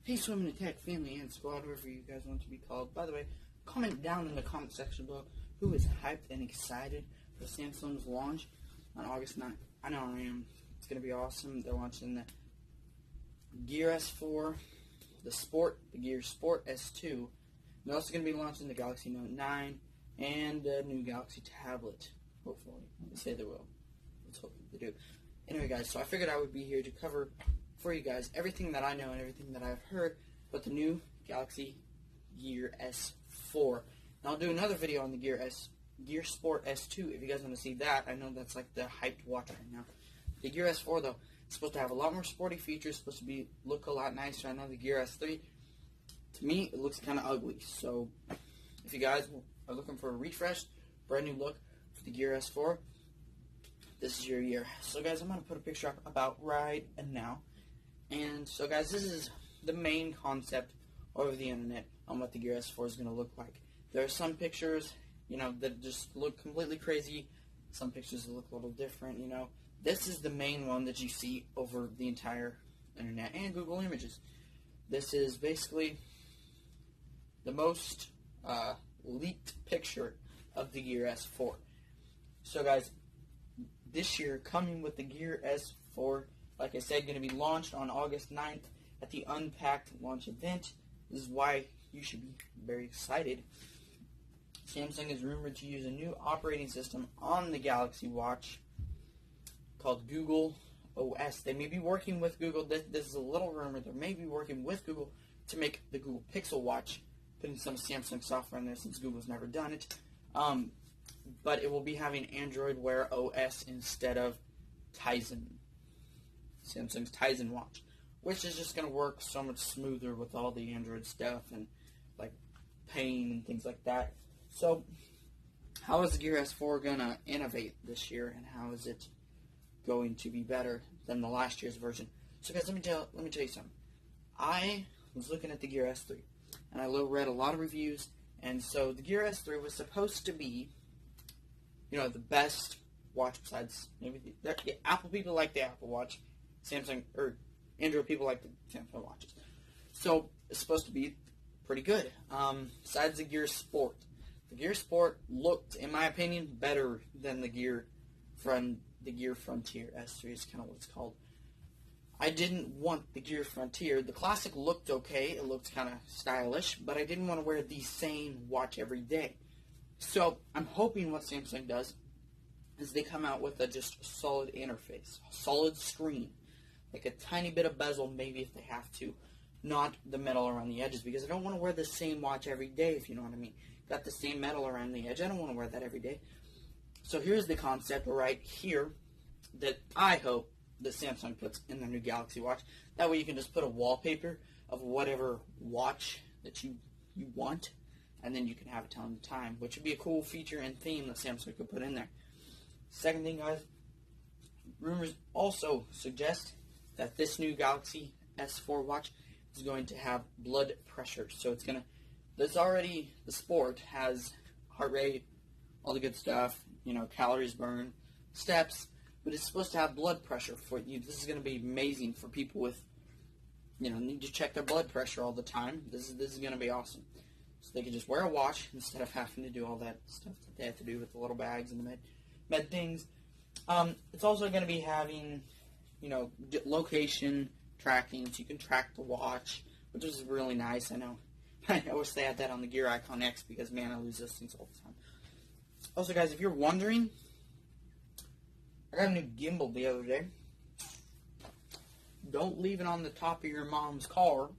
Hey, Swimming Attack family and squad, whoever you guys want to be called. By the way, comment down in the comment section below who is hyped and excited for Samsung's launch on August 9th. I know I am. It's going to be awesome. They're launching the Gear S4, the Gear Sport S2. They're also going to be launching the Galaxy Note 9 and a new Galaxy tablet. Hopefully. They say they will. Let's hope they do. Anyway, guys, so I figured I would be here to cover for you guys everything that I know and everything that I've heard about the new Galaxy Gear S4. And I'll do another video on the Gear Sport S2 if you guys want to see that. I know that's like the hyped watch right now. The Gear S4 though, it's supposed to have a lot more sporty features, supposed to look a lot nicer. I know the Gear S3, to me, it looks kind of ugly. So if you guys are looking for a refresh, brand new look for the Gear S4, this is your year. So guys, I'm going to put a picture up about right now. And so guys, this is the main concept over the internet on what the Gear S4 is going to look like. There are some pictures, that just look completely crazy. Some pictures that look a little different, This is the main one that you see over the entire internet and Google Images. This is basically the most leaked picture of the Gear S4. So guys, this year, coming with the Gear S4, like I said, going to be launched on August 9th at the Unpacked launch event. This is why you should be very excited. Samsung is rumored to use a new operating system on the Galaxy Watch called Google OS. They may be working with Google. This is a little rumor. They may be working with Google to make the Google Pixel Watch, putting some Samsung software in there since Google's never done it. But it will be having Android Wear OS instead of Tizen. Samsung's Tizen watch, which is just going to work so much smoother with all the Android stuff and like pain and things like that. So how is the Gear S4 going to innovate this year, and how is it going to be better than the last year's version? So guys, let me tell you something. I was looking at the Gear S3 and I read a lot of reviews, and so the Gear S3 was supposed to be the best watch besides maybe the Apple people like the Apple Watch. Samsung or Android people like the Samsung watches. So it's supposed to be pretty good. Besides the Gear Sport. The Gear Sport looked, in my opinion, better than the Gear Frontier S3 is kind of what it's called. I didn't want the Gear Frontier. The Classic looked okay. It looked kind of stylish, but I didn't want to wear the same watch every day. So I'm hoping what Samsung does is they come out with a just solid interface, a solid screen. Like a tiny bit of bezel, maybe if they have to, not the metal around the edges, because I don't want to wear the same watch every day, if you know what I mean. Got the same metal around the edge. I don't want to wear that every day. So here's the concept right here that I hope that Samsung puts in their new Galaxy Watch. That way you can just put a wallpaper of whatever watch that you want, and then you can have it telling the time, which would be a cool feature and theme that Samsung could put in there. Second thing, guys, rumors also suggest that this new Galaxy S4 watch is going to have blood pressure. So the Sport has heart rate, all the good stuff, calories burned, steps, but it's supposed to have blood pressure for you. This is going to be amazing for people with, need to check their blood pressure all the time. This is going to be awesome. So they can just wear a watch instead of having to do all that stuff that they have to do with the little bags and the med things. It's also going to be having location tracking, so you can track the watch, which is really nice. I know. I wish they had that on the Gear Icon X because, man, I lose those things all the time. Also, guys, if you're wondering, I got a new gimbal the other day. Don't leave it on the top of your mom's car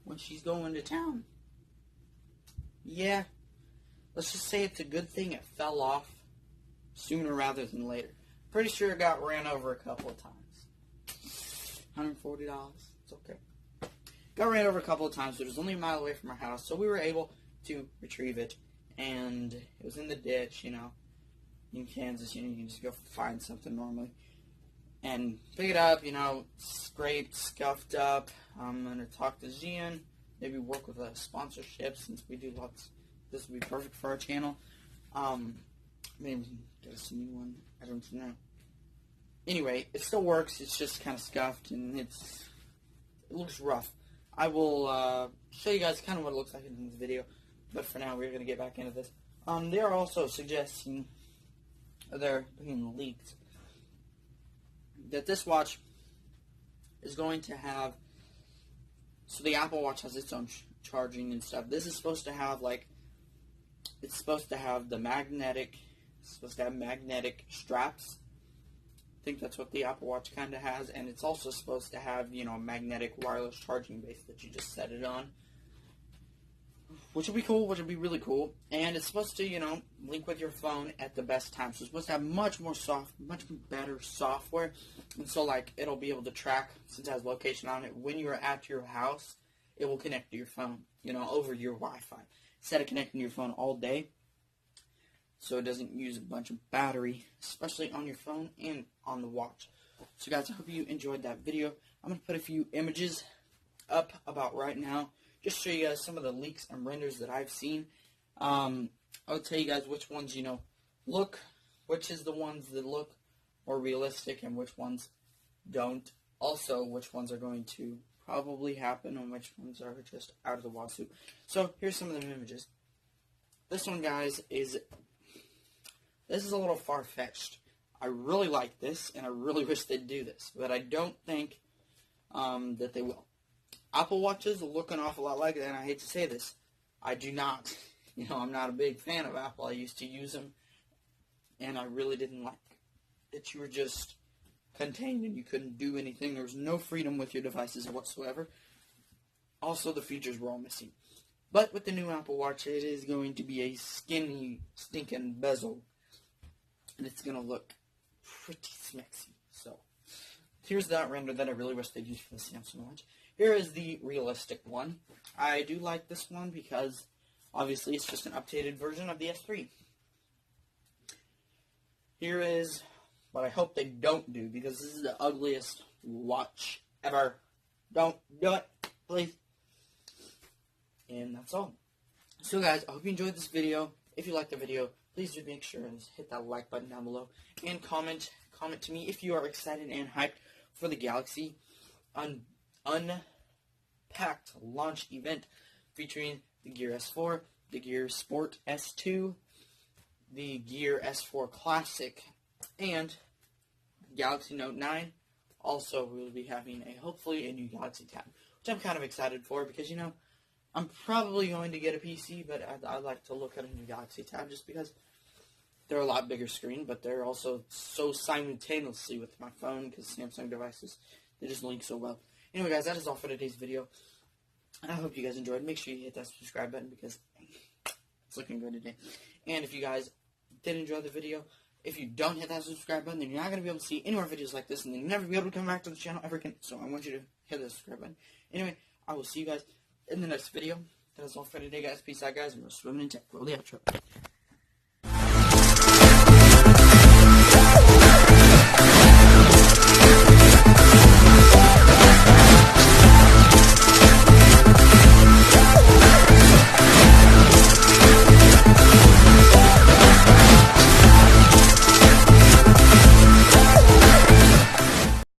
when she's going to town. Yeah, let's just say it's a good thing it fell off sooner rather than later. Pretty sure it got ran over a couple of times. $140. It's okay. Got ran over a couple of times, but it was only a mile away from our house, so we were able to retrieve it. And it was in the ditch, in Kansas. You can just go find something normally and pick it up. Scraped, scuffed up. I'm gonna talk to Xian. Maybe work with a sponsorship since we do lots. This would be perfect for our channel. Maybe get us a new one. I don't know. Anyway, it still works. It's just kind of scuffed and it looks rough. I will show you guys kind of what it looks like in this video. But for now, we're going to get back into this. They are also suggesting, they're being leaked, that this watch is going to have, so the Apple Watch has its own charging and stuff. This is supposed to have, like, it's supposed to have magnetic straps. I think that's what the Apple Watch kind of has. And it's also supposed to have, you know, a magnetic wireless charging base that you just set it on. Which would be cool, which would be really cool. And it's supposed to, you know, link with your phone at the best time. So it's supposed to have much better software. And so, like, it'll be able to track, since it has location on it, when you're at your house, it will connect to your phone, you know, over your Wi-Fi. Instead of connecting your phone all day, so it doesn't use a bunch of battery, especially on your phone and on the watch. So, guys, I hope you enjoyed that video. I'm going to put a few images up about right now, just show you guys some of the leaks and renders that I've seen. I'll tell you guys which ones, you know, which is the ones that look more realistic and which ones don't. Also, which ones are going to probably happen and which ones are just out of the wazoo. So, here's some of the images. This one, guys, this is a little far-fetched. I really like this, and I really wish they'd do this, but I don't think that they will. Apple Watches look an awful lot like it, and I hate to say this. I do not. You know, I'm not a big fan of Apple. I used to use them, and I really didn't like that you were just contained and you couldn't do anything. There was no freedom with your devices whatsoever. Also, the features were all missing. But with the new Apple Watch, it is going to be a skinny, stinking bezel, and it's going to look pretty smexy. So, here's that render that I really wish they'd use for the Samsung Watch. Here is the realistic one. I do like this one because, obviously, it's just an updated version of the S3. Here is what I hope they don't do, because this is the ugliest watch ever. Don't do it, please. And that's all. So, guys, I hope you enjoyed this video. If you liked the video, please do make sure and hit that like button down below. And comment to me if you are excited and hyped for the Galaxy Unpacked launch event featuring the Gear S4, the Gear Sport S2, the Gear S4 Classic, and the Galaxy Note 9. Also, we will be having hopefully a new Galaxy Tab, which I'm kind of excited for because, you know, I'm probably going to get a PC, but I'd like to look at a new Galaxy Tab just because they're a lot bigger screen, but they're also so simultaneously with my phone because Samsung devices, they just link so well. Anyway, guys, that is all for today's video. I hope you guys enjoyed. Make sure you hit that subscribe button because it's looking good today. And if you guys did enjoy the video, if you don't hit that subscribe button, then you're not going to be able to see any more videos like this, and then you'll never be able to come back to the channel ever again. So I want you to hit the subscribe button. Anyway, I will see you guys in the next video. That is all for today, guys. Peace out, guys. And we're swimming in tech. Roll the outro.